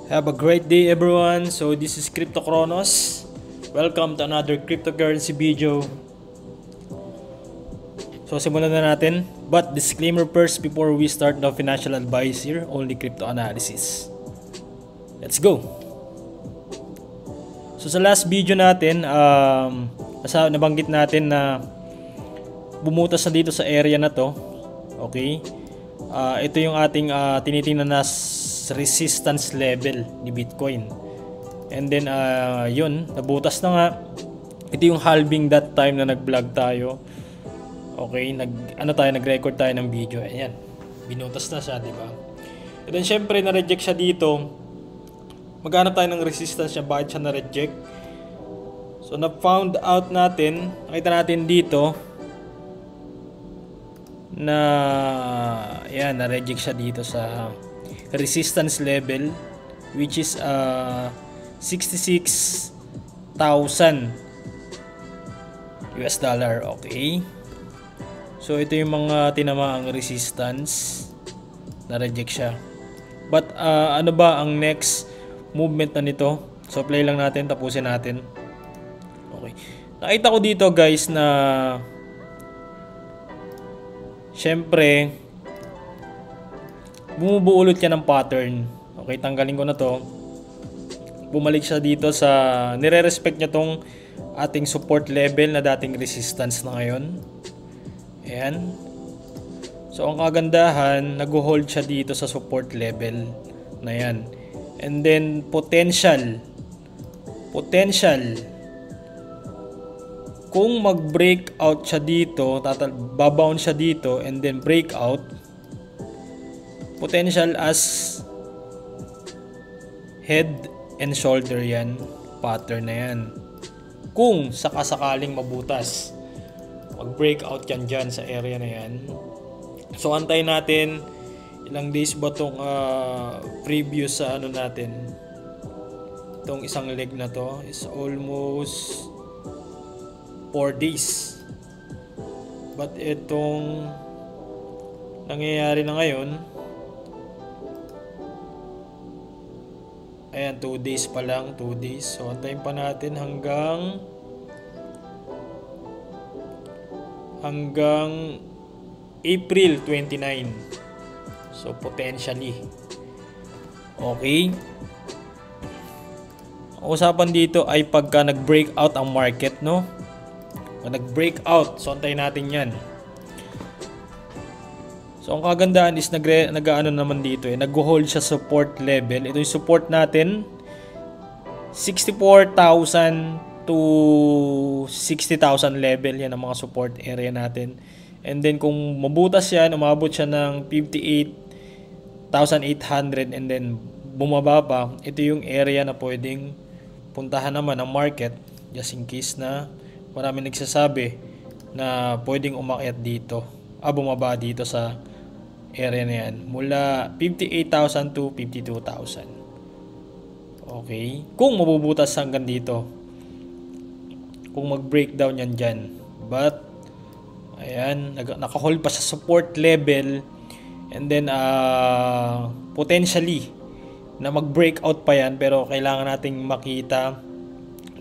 Have a great day everyone. So this is Crypto Chronos. Welcome to another cryptocurrency video. So simulan na natin. But disclaimer first before we start, no financial advice here, only crypto analysis. Let's go. So sa last video natin, nabanggit natin na bumutas na dito sa area na to. Okay. Ito yung ating tinitingnan na resistance level ni Bitcoin. And then yun, nabutas na nga. Ito yung halving that time na nag-vlog tayo. Okay, nag-record tayo ng video. Ayan. Binutas na siya, di ba? And then syempre na-reject siya dito. Maghanap tayo ng resistance niya, bakit siya na-reject? So na-found out natin, nakita natin dito na ayan, na-reject siya dito sa resistance level which is 66,000 US dollar. Okay, so ito yung mga tinamaang resistance, na-reject siya. But ano ba ang next movement na nito? So play lang natin, tapusin natin. Okay, nakita ko dito guys na syempre bumubuo ulit yan ng pattern. Okay, tanggalin ko na to. Bumalik siya dito sa nire-respect niya tong ating support level na dating resistance na ngayon. Ayan. So ang kagandahan, nag-hold siya dito sa support level na yan. And then potential kung mag-break out siya dito, babound siya dito and then break out, potential as head and shoulder yan, pattern na yan. Kung sakasakaling mabutas, mag-break out yan dyan sa area na yan. So antayin natin ilang days ba itong previous sa ano natin. Itong isang leg na to is almost 4 days. But itong nangyayari na ngayon, ayan, 2 days pa lang, 2 days. So antayin pa natin hanggang April 29. So potentially. Okay. Ang usapan dito ay pagka nag-breakout ang market, no? Pag nag-breakout, so antayin natin 'yan. So ang kagandahan is nag-aano naman dito nag-hold siya support level. Ito yung support natin 64,000 to 60,000 level, yan ang mga support area natin. And then kung mabutas yan, umabot siya ng 58,800 and then bumaba pa, ito yung area na pwedeng puntahan naman ng market just in case na marami nagsasabi na pwedeng umakyat dito, bumaba dito sa area na yan mula 58,000 to 52,000. Okay, kung mabubutas hanggang dito, kung mag-breakdown yan dyan. But ayan, naka-hold pa sa support level and then potentially na mag-breakout pa yan, pero kailangan nating makita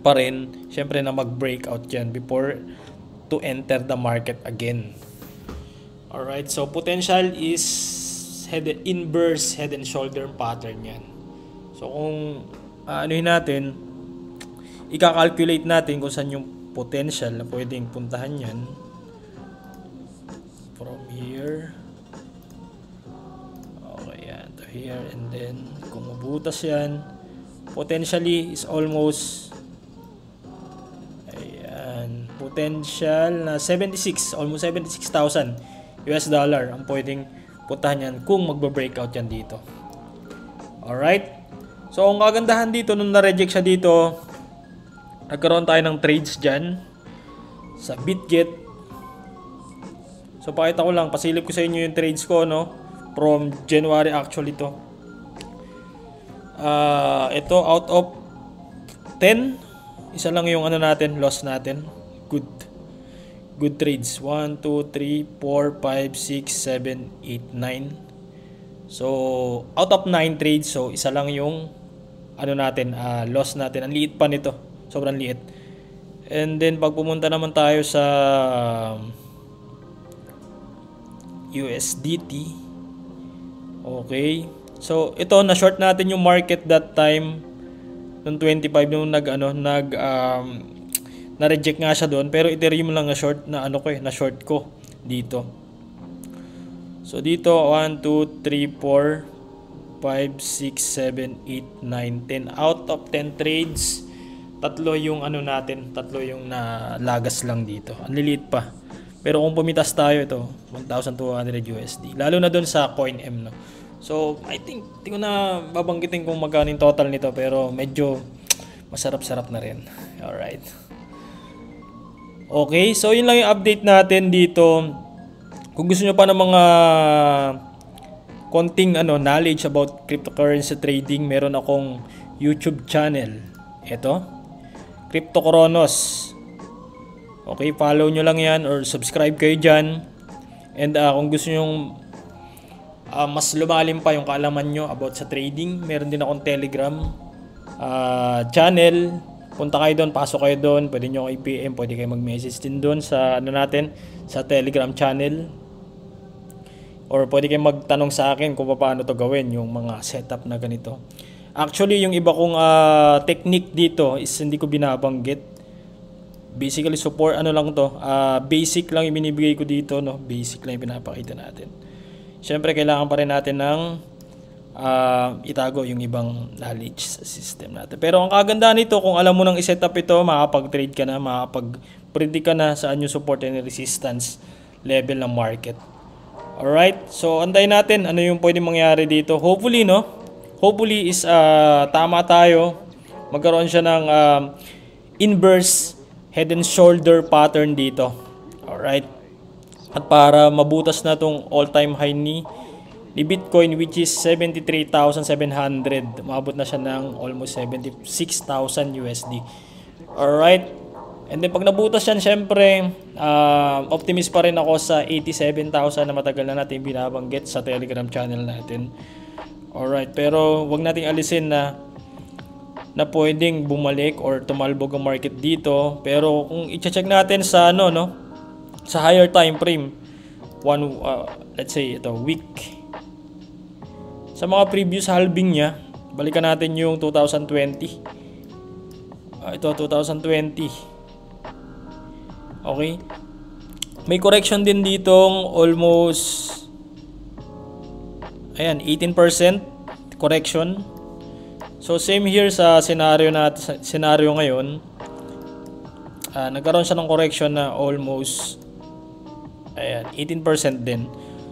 pa rin syempre na mag-breakout yan before to enter the market again. Alright, so potential is inverse head and shoulder pattern yan. So kung anuhin natin, i-calculate natin kung saan yung potential na pwedeng puntahan yan. From here, okay, yan, to here, and then kung mabutas yan, potentially is almost, ayan, potential na 76, almost 76,000 US dollar ang pwedeng puntahan yan kung magba-breakout yan dito. Alright, so ang kagandahan dito nung na-reject siya dito, nagkaroon tayo ng trades dyan sa BitGet. So pakita ko lang, pasilip ko sa inyo yung trades ko, no, from January actually to. Ito out of 10, isa lang yung ano natin, loss natin. Good trades. 1, 2, 3, 4, 5, 6, 7, 8, 9. So out of 9 trades, so isa lang yung ano natin, loss natin. Ang liit pa nito. Sobrang liit. And then pag pumunta naman tayo sa USDT. Okay. So ito na short natin yung market that time nung 25 nung na-reject nga siya doon, pero Ethereum lang na short na short ko dito. So dito 1 2 3 4 5 6 7 8 9 10 out of 10 trades, tatlo yung tatlo yung nalagas lang dito. Ang liliit pa. Pero kung pumitas tayo ito, 1,200 USD. Lalo na doon sa CoinM, no. So, I think hindi ko na babanggitin kung magkano yung total nito, pero medyo masarap-sarap na rin. Alright. Okay, so yun lang yung update natin dito. Kung gusto nyo pa ng mga konting knowledge about cryptocurrency trading, meron akong YouTube channel. Ito, Crypto Kronos. Okay, follow nyo lang yan or subscribe kayo dyan. And kung gusto nyo mas lumalim pa yung kaalaman nyo about sa trading, meron din akong Telegram channel. Punta kayo doon, pasok kayo doon, pwede nyo ako i-PM, pwede kayo mag-message din doon sa sa Telegram channel. Or pwede kayo magtanong sa akin kung paano to gawin, yung mga setup na ganito. Actually, yung iba kong technique dito is hindi ko binabanggit. Basically, support lang to. Basic lang yung binibigay ko dito, no? Basic lang yung pinapakita natin. Siyempre, kailangan pa rin natin ng itago yung ibang knowledge sa system natin. Pero ang kagandahan nito, kung alam mo nang i-set up ito, makakapag-trade ka na, makakapag-predict ka na sa anong support and resistance level ng market. Alright? So, antayin natin ano yung pwede mangyari dito. Hopefully, no? Hopefully is tama tayo. Magkaroon siya ng inverse head and shoulder pattern dito. Alright? At para mabutas na tong all-time high ni Bitcoin, which is 73,700. Maabot na siya ng almost 76,000 USD. Alright? And then pag nabutas yan, syempre, optimist pa rin ako sa 87,000 na matagal na natin binabanggit sa Telegram channel natin. Alright, pero wag nating alisin na pwedeng bumalik or tumalbog ang market dito. Pero kung i-check natin sa sa higher time frame, let's say ito, week. Sa mga previous halving niya, balikan natin yung 2020. Ito 2020. Okay? May correction din ditong almost 18% correction. So same here sa scenario ngayon. Nagkaroon siya ng correction na almost 18% din.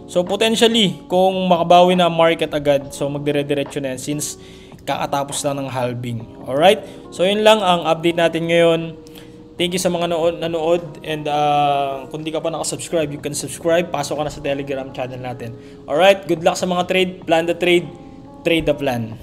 So potentially kung makabawi na ang market agad, so magdire-diretso na yan since kakatapos lang ng halving. Alright? So yun lang ang update natin ngayon. Thank you sa mga nanood, and kung di ka pa nakasubscribe, you can subscribe. Pasok ka na sa Telegram channel natin. Alright, good luck sa mga trade, plan the trade, trade the plan.